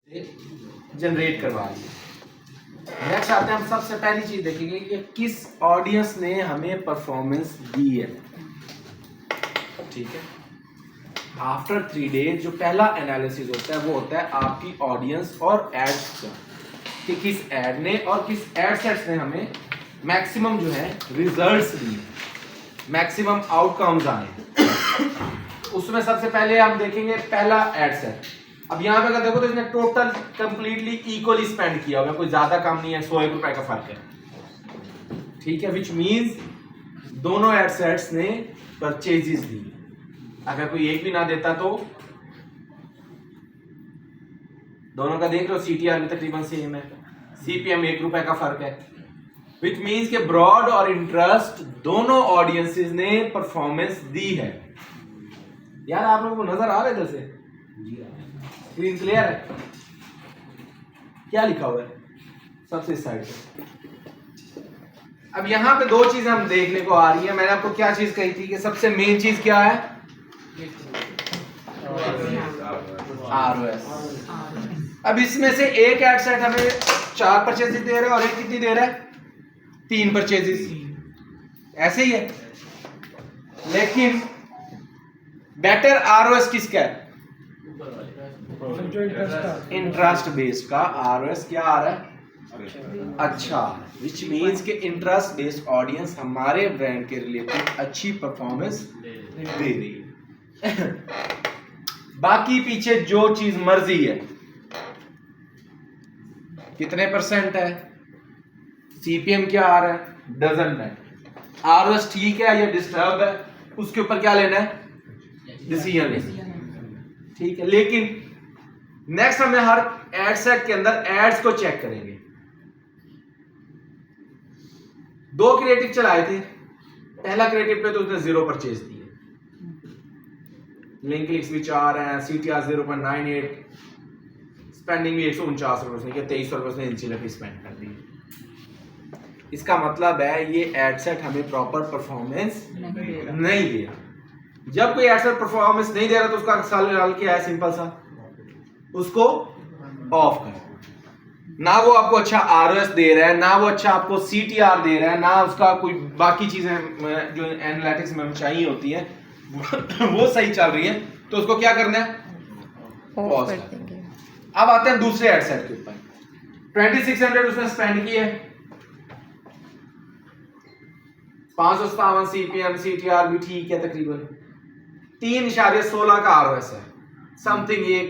Generate करवा लिया। Next आते हैं हम सबसे पहली चीज देखेंगे कि किस ऑडियंस ने हमें परफॉर्मेंस दी है। ठीक है, आफ्टर 3 डेज जो पहला एनालिसिस होता है वो होता है आपकी ऑडियंस और एड्स का, कि किस एड ने और किस एड सेट्स ने हमें मैक्सिमम जो है रिजल्ट्स दिए, मैक्सिमम आउटकम्स आए। उसमें सबसे पहले हम देखेंगे पहला एड सेट। अब यहाँ पे अगर देखो तो इसने टोटल कंप्लीटली इक्वली स्पेंड किया हुआ, कोई ज्यादा कम नहीं है, 100 रुपए का फर्क है। ठीक है, विच मींस दोनों एड सेट्स ने परचेजेस दी। अगर कोई एक भी ना देता तो दोनों का देख लो, सीटीआर में तकरीबन सेम है, सीपीएम 1 रुपए का फर्क है। विच मींस के ब्रॉड और इंटरेस्ट दोनों ऑडियंसेस ने परफॉर्मेंस दी है। यार आप लोगों को नजर आ रहा है इधर से? स्क्रीन क्लियर है? क्या लिखा हुआ है सबसे साइड पे? अब यहां पे दो चीजें हम देखने को आ रही है। मैंने आपको क्या चीज कही थी कि सबसे मेन चीज क्या है? आरओएस। अब इसमें से एक एड सेट हमें 4 परचेजेस दे रहा है और एक कितनी दे रहा है? 3 परचेजेस। ऐसे ही है, लेकिन बेटर आरओएस किसका है? इंटरेस्ट बेस्ड का आरओएस क्या आ रहा है? अच्छा, विच मींस के इंटरेस्ट बेस्ड ऑडियंस हमारे ब्रांड के रिलेटेड अच्छी परफॉर्मेंस दे रही है। बाकी पीछे जो चीज मर्जी है, कितने परसेंट है, सीपीएम क्या आ रहा है, डजंट मैटर। आरओएस ठीक है या डिस्टर्ब है, उसके ऊपर क्या लेना है? डिसीजन लेना। ठीक है, लेकिन नेक्स्ट हमें हर एड सेट के अंदर एड्स को चेक करेंगे। 2 क्रिएटिव चलाए थे, पहला क्रिएटिव पे तो उसने 0 परचेज दिए, लिंक क्लिक्स भी 4 हैं, सीटीआर 0.98, स्पेंडिंग भी 149 रुपए उसने किया, 23 रुपए उसने इंस्टीलर पे स्पेंड कर दिए। इसका मतलब है ये एड सेट हमें प्रॉपर परफॉर्मेंस नहीं दे रहा। जब कोई एड सेट परफॉर्मेंस नहीं दे रहा तो उसका सवाल क्या है? सिंपल सा, उसको ऑफ करो। ना वो आपको अच्छा आरओएस दे रहा है, ना वो अच्छा आपको सीटीआर दे रहा है, ना उसका कोई बाकी चीजें जो एनालिटिक्स में चाहिए होती है वो सही चल रही है, तो उसको क्या करना है? पॉज कर देंगे। अब आते हैं दूसरे एड सेट के ऊपर। 2600 उसने स्पेंड किए, 557 सीपीएम, सीटीआर भी ठीक है, तकरीबन 3.16 का आरओएस है। समथिंग ये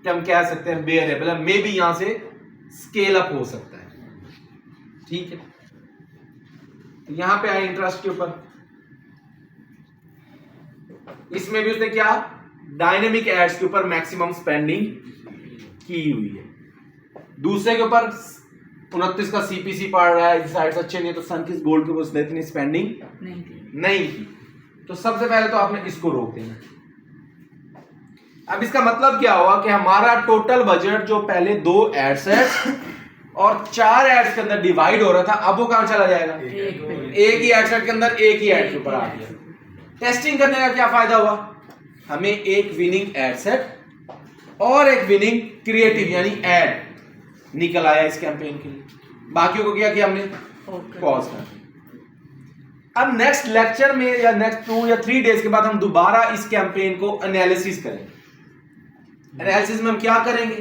हम कह सकते हैं बेयरेबल है, मे बी यहां से स्केल अप हो सकता है। ठीक है, तो यहां पे आए इंटरेस्ट के ऊपर। इसमें भी उसने क्या? डायनेमिक एड्स के ऊपर मैक्सिमम स्पेंडिंग की हुई है। दूसरे के ऊपर 29 का सीपीसी पड़ रहा है, साइड्स अच्छे नहीं, तो सनकिस गोल्ड के ऊपर उसने इतनी स्पेंडिंग नहीं की। तो सबसे पहले तो आपने इसको रोक देना। अब इसका मतलब क्या हुआ कि हमारा टोटल बजट जो पहले 2 एड सेट्स और 4 एड्स के अंदर डिवाइड हो रहा था, अब वो कहां चला जाएगा? एक ही एड सेट के अंदर एक ही एड के ऊपर आ गया। टेस्टिंग करने का क्या फायदा हुआ? हमें एक विनिंग एड सेट और एक विनिंग क्रिएटिव यानी एड निकल आया इस कैंपेन के लिए। बाकियों को क्या किया हमने? पॉज कर। अब नेक्स्ट लेक्चर में या नेक्स्ट 2 या 3 डेज के बाद हम दोबारा इस कैंपेन को एनालिसिस करेंगे। एनालिसिस में हम क्या करेंगे?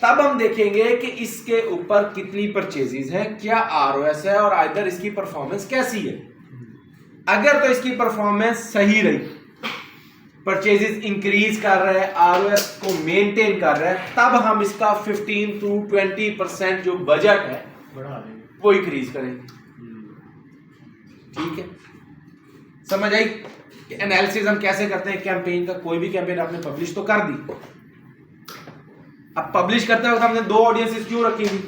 तब हम देखेंगे कि इसके ऊपर कितनी परचेजेस है, क्या आरओएस है और आइदर इसकी परफॉर्मेंस कैसी है। अगर तो इसकी परफॉर्मेंस सही रही, परचेजेस इंक्रीज कर रहा है, आरओएस को मेंटेन कर रहा है, तब हम इसका 15 to 20% जो बजट है वो इंक्रीज करेंगे। ठीक है, समझ आई एनालिसिस हम कैसे करते हैं कैंपेन का? कोई भी कैंपेन आपने पब्लिश तो कर दी, अब पब्लिश करते वक्त हमने 2 ऑडियंसेस क्यों रखी हुई?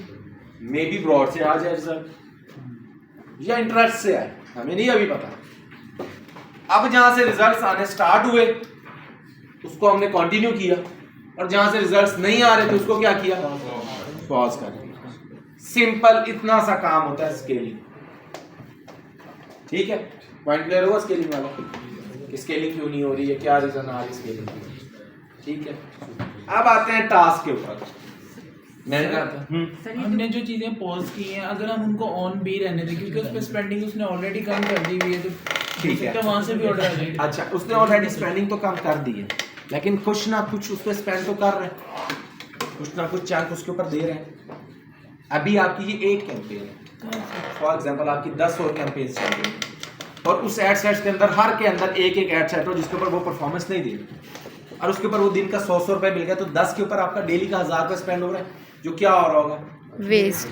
मे बी ब्रॉड से आ जाए रिजल्ट या इंटरेस्ट से आए, हमें नहीं अभी पता। अब जहां से रिजल्ट्स आने स्टार्ट हुए उसको हमने कंटिन्यू किया, और जहां से रिजल्ट्स नहीं आ रहे थे उसको क्या किया? पॉज कर दिया। सिंपल इतना सा काम होता है स्केलिंग। ठीक है, पॉइंट क्लियर हुआ स्केलिंग वाला? स्केलिंग क्यों नहीं हो रही है, क्या रीजन आ रही है स्केलिंग? ठीक है, अब आते हैं टास्क के ऊपर। मैंने कहा था हमने जो चीजें पॉज की हैं अगर हम उनको ऑन भी रहने दें क्योंकि उस पर स्पेंडिंग उसने ऑलरेडी कम कर दी हुई है तो ठीक है, वहां से भी ऑर्डर आ जाएगा। अच्छा उसने ऑलरेडी स्पेंडिंग तो कम कर दी है, लेकिन कुछ ना कुछ उस पर स्पेंड तो कर रहे हैं, कुछ ना कुछ चंक उसके ऊपर दे रहे हैं। अभी आपकी ये एक कैंपेन है, फॉर एग्जांपल आपकी 10 और कैंपेन चल रही है और उस एड सेट्स के अंदर हर के अंदर एक एक एड सेट हो जिसके ऊपर वो परफॉर्मेंस नहीं दे रही और उसके ऊपर वो दिन का 100 रुपए मिल गया, तो 10 के ऊपर आपका डेली का 1000 रुपये स्पेंड हो रहा है, जो क्या हो रहा होगा, वेस्ट।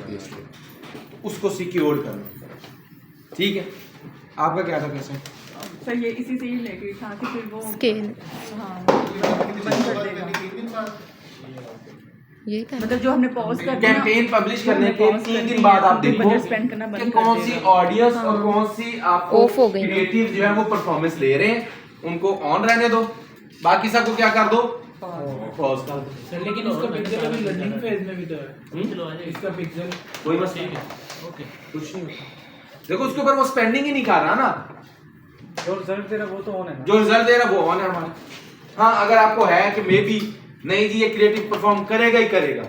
उसको सिक्योर करना। ठीक है, आपका क्या था कैसे? सर ये इसी से ही लेके था कि फिर वो स्केल हाँ बंद कर देगा। ये क्या मतलब जो हमने पॉज कर कैंपेन पब्लिश करने के 3 दिन बाद आप देखो बजट स्पेंड करना कि बंद कौन कर सी देगा। ऑडियंस और कौन सी आपको Off हो गई। क्रिएटिव जो है वो परफॉर्मेंस ले रहे हैं, उनको ऑन रहने दो, बाकी सबको क्या कर दो, पॉज कर दो। सर लेकिन उसका पिक्सल अभी लर्निंग फेज में भी तो है। इसका पिक्सल कोई मसला नहीं, ओके कुछ नहीं होता। देखो उसके ऊपर वो स्पेंडिंग ही नहीं कर रहा ना, जो रिजल्ट दे रहा वो तो ऑन है ना। जो रिजल्ट दे रहा है वो ऑन है हमारा। हाँ अगर आपको है कि मे बी नहीं जी ये क्रिएटिव परफॉर्म करेगा ही करेगा,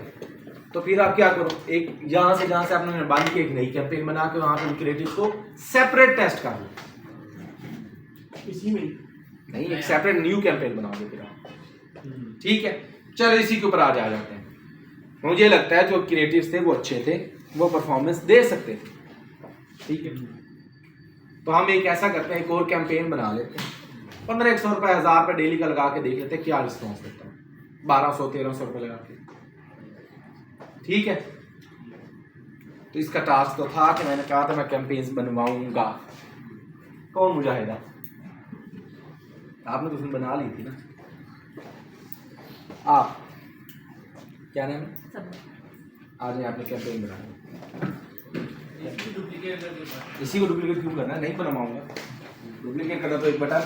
तो फिर आप क्या करो, एक जहां से आपने बंद की एक नई कैंपेन बना के वहां पे क्रिएटिव को सेपरेट टेस्ट कर लो, इसी में नहीं एक सेपरेट न्यू कैंपेन बनाओगे फिर आप। ठीक है, चलो इसी के ऊपर आ जाते हैं। मुझे लगता है जो क्रिएटिव्स थे वो अच्छे थे, वो परफॉर्मेंस दे सकते थे। ठीक है, तो हम एक ऐसा करते हैं, एक और कैंपेन बना लेते हैं, 1500 रुपये 1000 रुपये डेली का लगा के देख लेते हैं क्या रिस्पॉन्स देता है, 1200-1300 रुपये लगा के। ठीक है, तो इसका टास्क तो था कि मैंने कहा था मैं कैंपेन्स बनवाऊंगा। कौन मुजाहिदा, आपने तो उसने बना ली थी ना, आप क्या नाम है, आज आपने कैंपेन बनाया, इसी को डुप्लीकेट क्यों करना है, नहीं बनवाऊंगा, डुप्लीकेट करना तो एक बटन,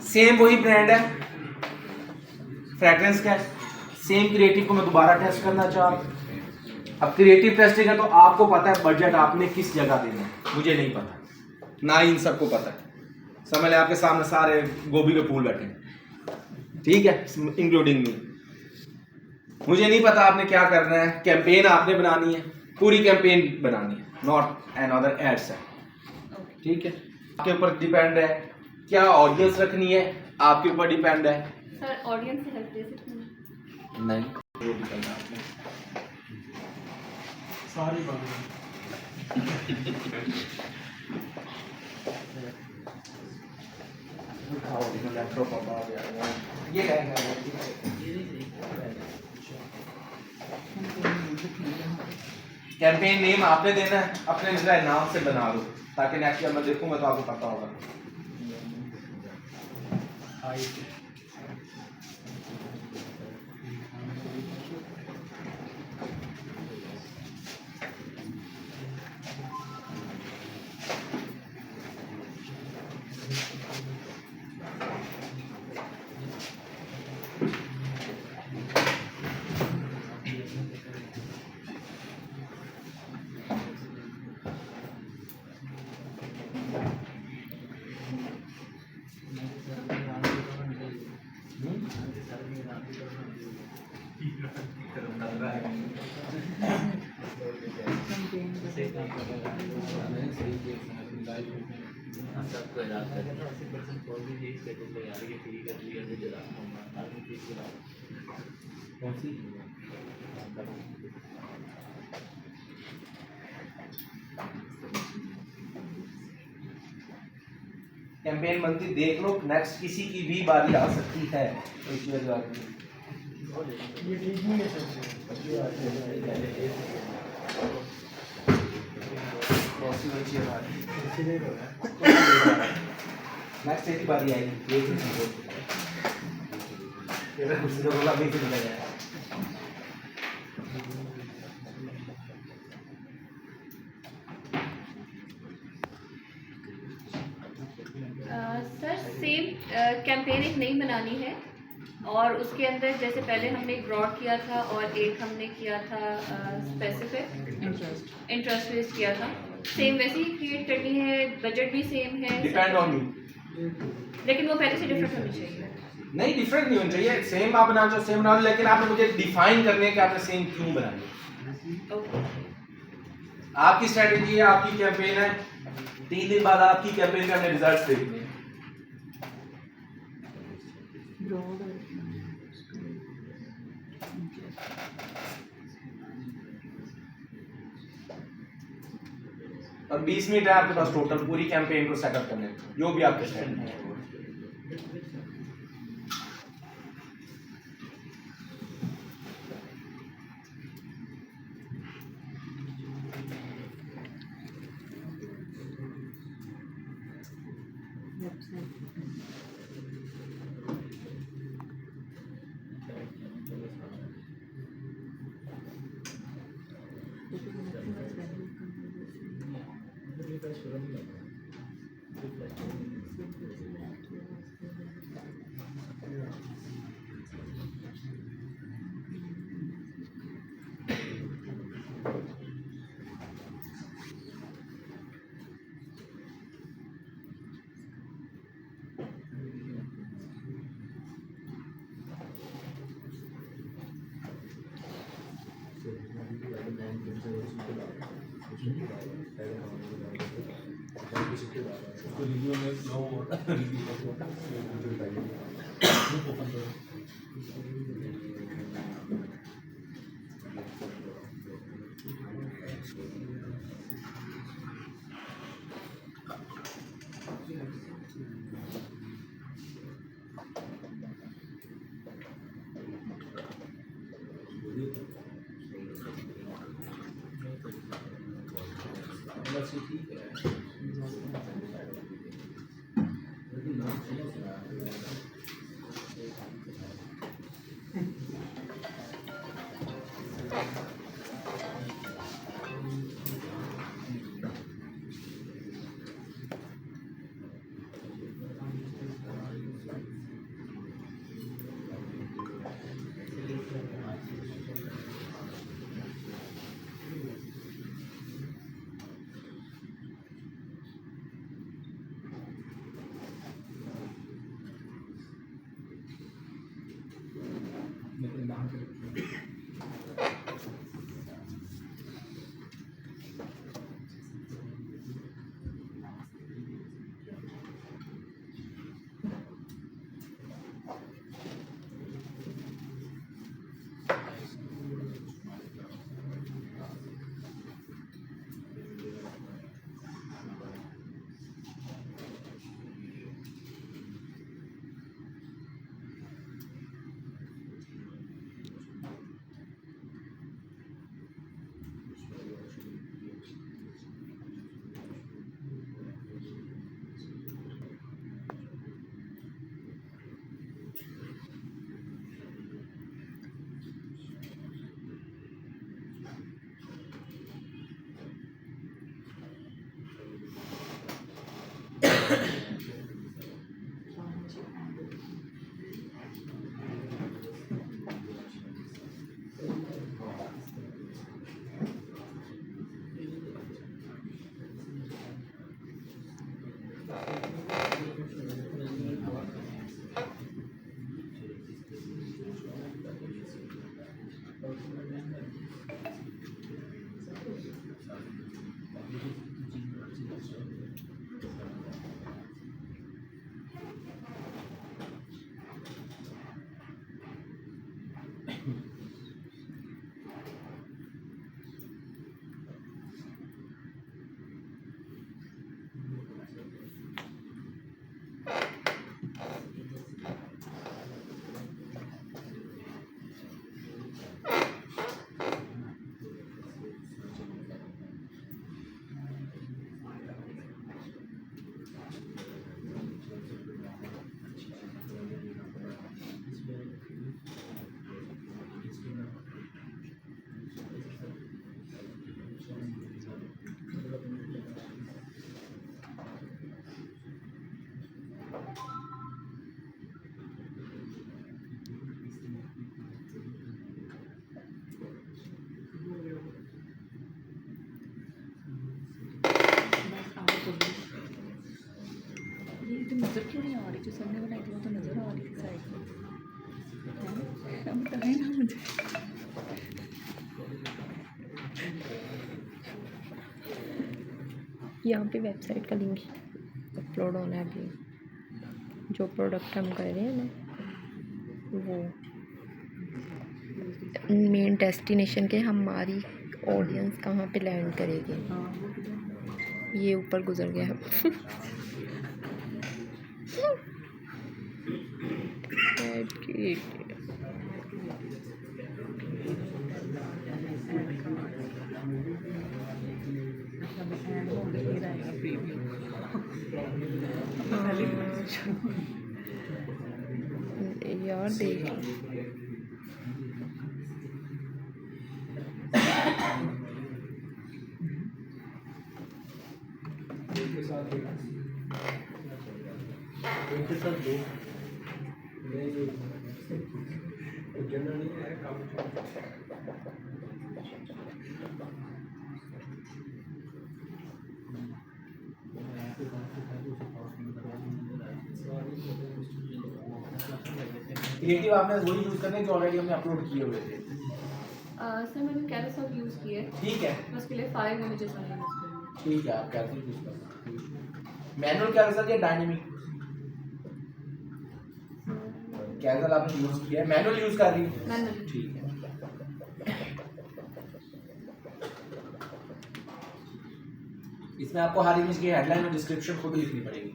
सेम वही ब्रांड है, फ्रेग्रेंस का सेम क्रिएटिव को मैं दोबारा टेस्ट करना चाह रहा हूं। अब क्रिएटिव टेस्टिंग है तो आपको पता है बजट आपने किस जगह देना है, मुझे नहीं पता, ना इन सबको पता है। समझ ले आपके सामने सारे गोभी के फूल बैठे हैं, ठीक है, इंक्लूडिंग मी, मुझे नहीं पता आपने क्या करना है, कैंपेन आपने बनानी है, पूरी कैंपेन बनानी है, नॉट अनदर एड्स है। ठीक है, आपके ऊपर डिपेंड है, क्या ऑडियंस रखनी है आपके ऊपर डिपेंड है। सर ऑडियंस से हेल्प दे सकते हैं? नहीं वो डिपेंड है आपने सारी बात लैपटॉप ये कैंपेन नेम आपने देना है, अपने नाम से बना लो ताकि नेक्स्ट टाइम मैं देखूंगा तो आपको पता होगा। कैंपेन बनती देख लो, नेक्स्ट किसी की भी बारी आ सकती है। ये ठीक नहीं है सर। नेक्स्ट तेरी बारी आएगी, ये तेरा कुर्सी तो बोला अभी चला जाए। सर सेम कैंपेन एक नई बनानी है और उसके अंदर जैसे पहले हमने एक ब्रॉड किया था और एक हमने किया था स्पेसिफिक इंटरेस्ट बेस्ड किया था, सेम वैसे ही क्रिएट करनी है, बजट भी सेम है, डिपेंड ऑन यू। लेकिन वो पहले से डिफरेंट होनी चाहिए। नहीं, डिफरेंट नहीं होना चाहिए, सेम आप बनाना चाहो सेम बना लो, लेकिन आपने मुझे डिफाइन करने है कि आपने सेम क्यों बनानी है। ओके आपकी स्ट्रेटेजी है, आपकी कैंपेन है, 3 दिन बाद आपकी कैंपेन के हमने रिजल्ट्स देखने हैं। ब्रॉड और 20 मिनट है आपके पास टोटल पूरी कैंपेन को सेटअप करने में, जो भी आपके स्ट्रेटेजी है। ये तो नजर क्यों नहीं आ रही? जो सबने बनाई थी वो तो नजर आ रही थी साइड में। क्या बताएं ना मुझे। यहाँ पे वेबसाइट का लिंक अपलोड होना है अभी। जो प्रोडक्ट हम कर रहे हैं ना, वो मेन डेस्टिनेशन के हमारी ऑडियंस कहाँ पे लैंड करेगी, ये ऊपर गुजर गया है। यार देख, क्रिएटिव आपने वही यूज करने जो ऑलरेडी हमने अपलोड किए हुए थे। सर मैंने कैरोसेल यूज़ की है, ठीक है, उसके लिए 5 इमेजेस वाला यूज़ करूँगी। ठीक है, आप कैरोसेल यूज कर सकते हैं। मैनुअल कैरोसेल या डायनेमिक कैरोसेल आपने यूज किया है, मैनुअल यूज कर रही है? मैनुअल। ठीक है। इसमें आपको हर इमेज की हेडलाइन और डिस्क्रिप्शन खुद लिखनी पड़ेगी।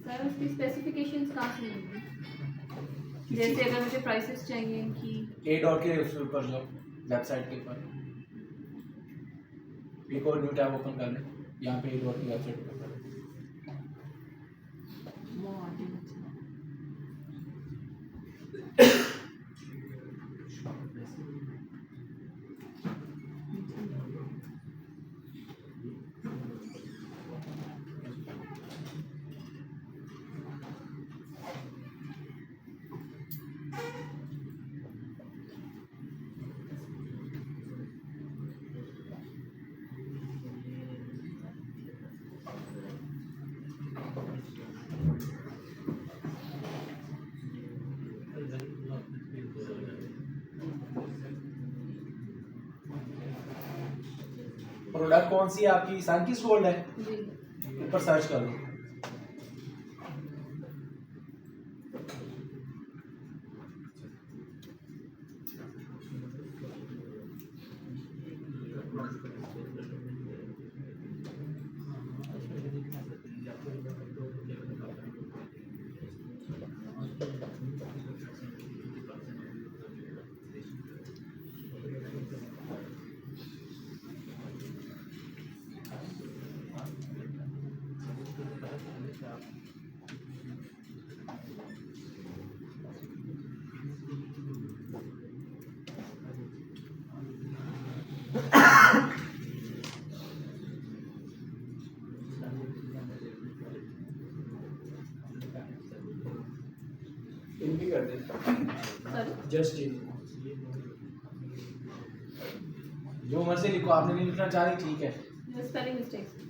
सर उसकी स्पेसिफिकेशंस कहाँ से मिलेंगी? जैसे अगर मुझे प्राइसेस चाहिए इनकी। ए डॉट के उसके ऊपर जो वेबसाइट के ऊपर एक और न्यू टैब ओपन कर लें, यहाँ पे ए डॉट की वेबसाइट पे प्रोडक्ट कौन सी है आपकी? सनकिस गोल्ड है, जी। ऊपर सर्च कर लो। भी कर दे, जस्ट जो मर्जी लिखो, आपने नहीं लिखना चाह रही ठीक है। Spelling mistakes.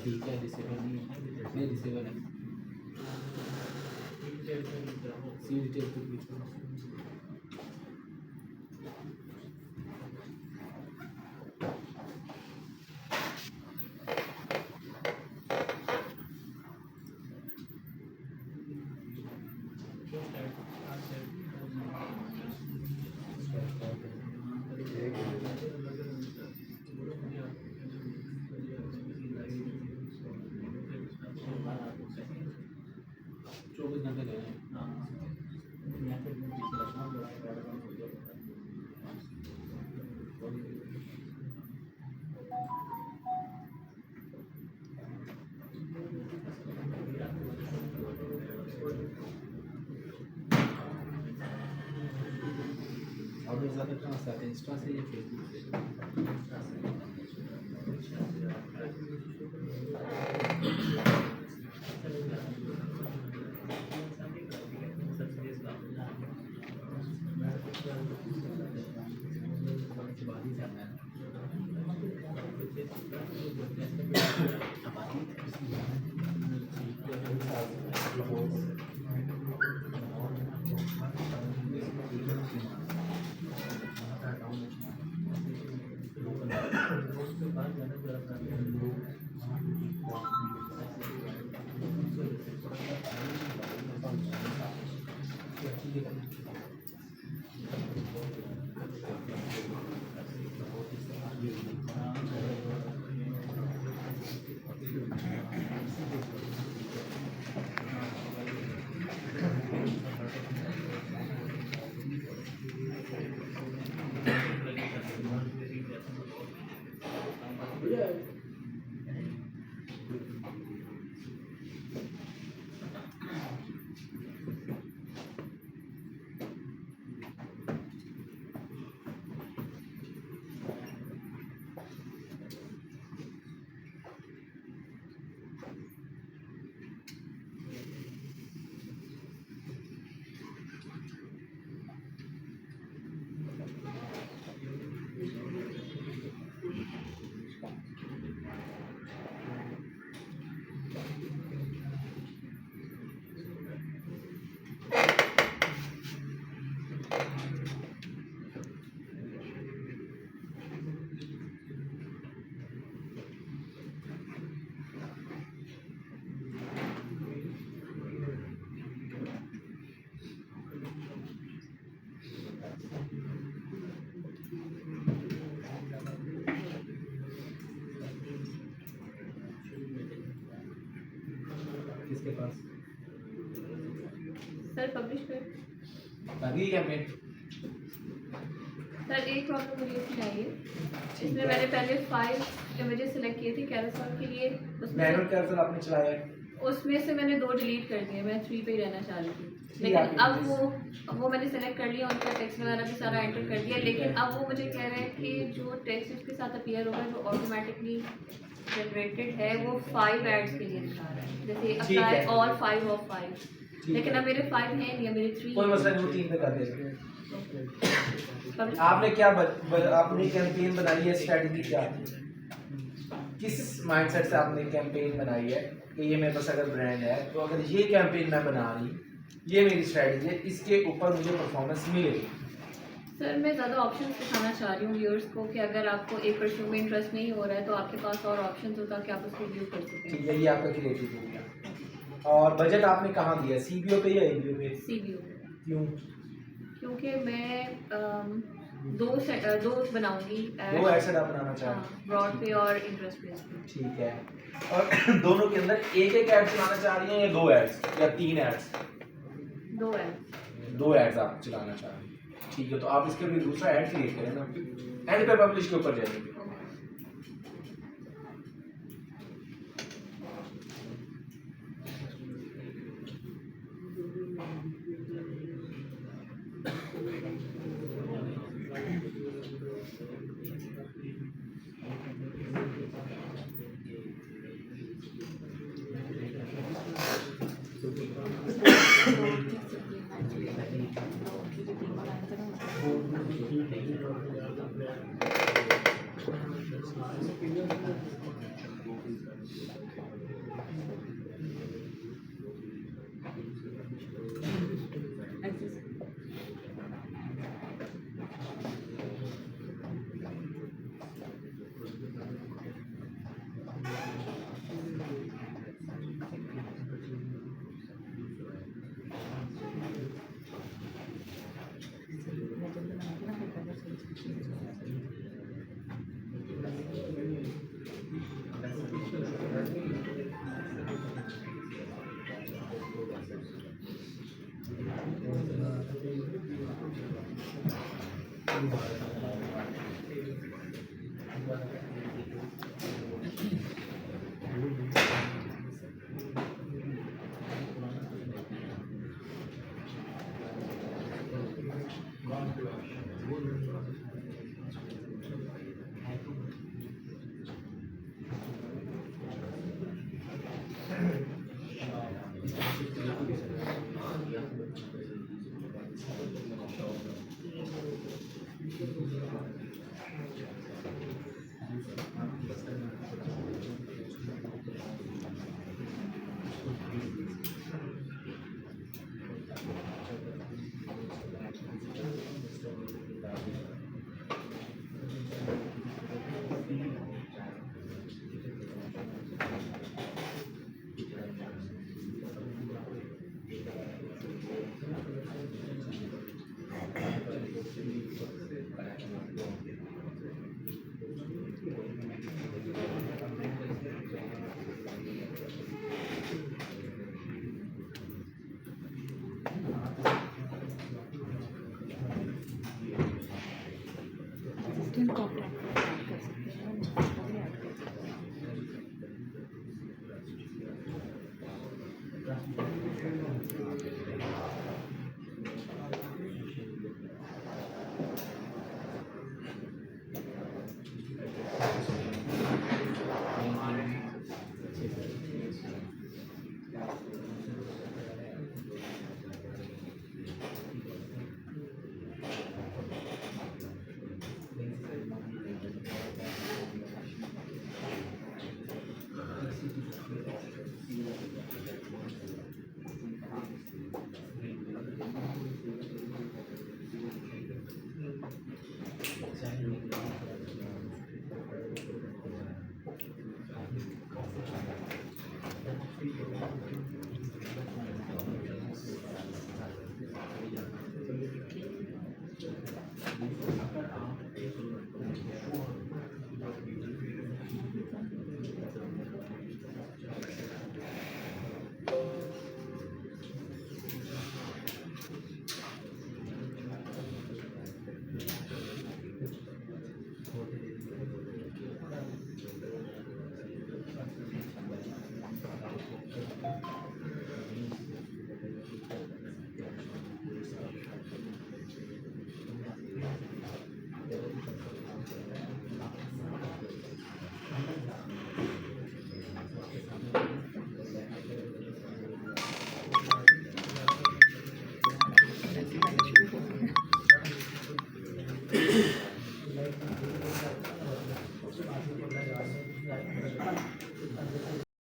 ठीक है, डिसेबल नहीं है, नहीं डिसेबल है। सी डिटेल को बीच में और ज़्यादा कहाँ से आते हैं, इंस्टा से या फेसबुक से? सर पब्लिश कर लगी कैंपेन? सर एक प्रॉब्लम मुझे इसमें आई है, इसमें मैंने पहले 5 इमेजेस सेलेक्ट किए थे कैरोसेल के लिए, मैनुअल कैरोसेल आपने चलाया है? उसमें से मैंने 2 डिलीट कर दिए, मैं 3 पे ही रहना चाह रही थी। ठीक है, लेकिन आप अब वो मैंने सेलेक्ट कर लिया, उनका टेक्स्ट वगैरह भी सारा एंटर कर दिया, लेकिन अब वो मुझे कह रहे हैं कि जो टेक्स्ट इसके साथ अपीयर होगा जो ऑटोमेटिकली जनरेटेड है वो 5 एड्स के लिए दिखा रहा है, जैसे ठीक अप्लाई है। ऑल 5 ऑफ 5, लेकिन अब मेरे 5 हैं नहीं, अब मेरे 3 कोई मसला नहीं, वो 3 पे कर देंगे। Publish- आपने क्या आपने कैंपेन बनाई है, स्ट्रेटजी क्या थी? किस माइंडसेट से आपने कैंपेन बनाई है कि ये मेरे पास अगर ब्रांड है तो अगर ये कैंपेन मैं बना रही, ये मेरी स्ट्रेटजी है, इसके ऊपर मुझे परफॉर्मेंस मिलेगी? सर मैं ज़्यादा ऑप्शंस दिखाना चाह रही हूँ व्यूअर्स को कि अगर आपको एक परफ्यूम में इंटरेस्ट नहीं हो रहा है तो आपके पास और ऑप्शंस हो ताकि आप उसको व्यू कर सकें। ठीक है, ये आपका क्रिएटिव हो गया। और बजट आपने कहाँ दिया, CBO पे या ABO पे? CBO, क्यों? क्योंकि मैं दो बनाऊंगी, 2 एसेट आप बनाना चाह रहे हैं? ब्रॉड पे और इंटरेस्ट बेस पे। ठीक है, और दोनों के अंदर एक एक ऐड चलाना चाह रही हैं या 2 एड्स या 3 एड्स? 2 है। 2 एड्स आप चलाना चाह रहे हैं, ठीक है। तो आप इसके लिए दूसरा ऐड क्रिएट करें ना, एंड पे पब्लिश के ऊपर जाएंगे। Still copy.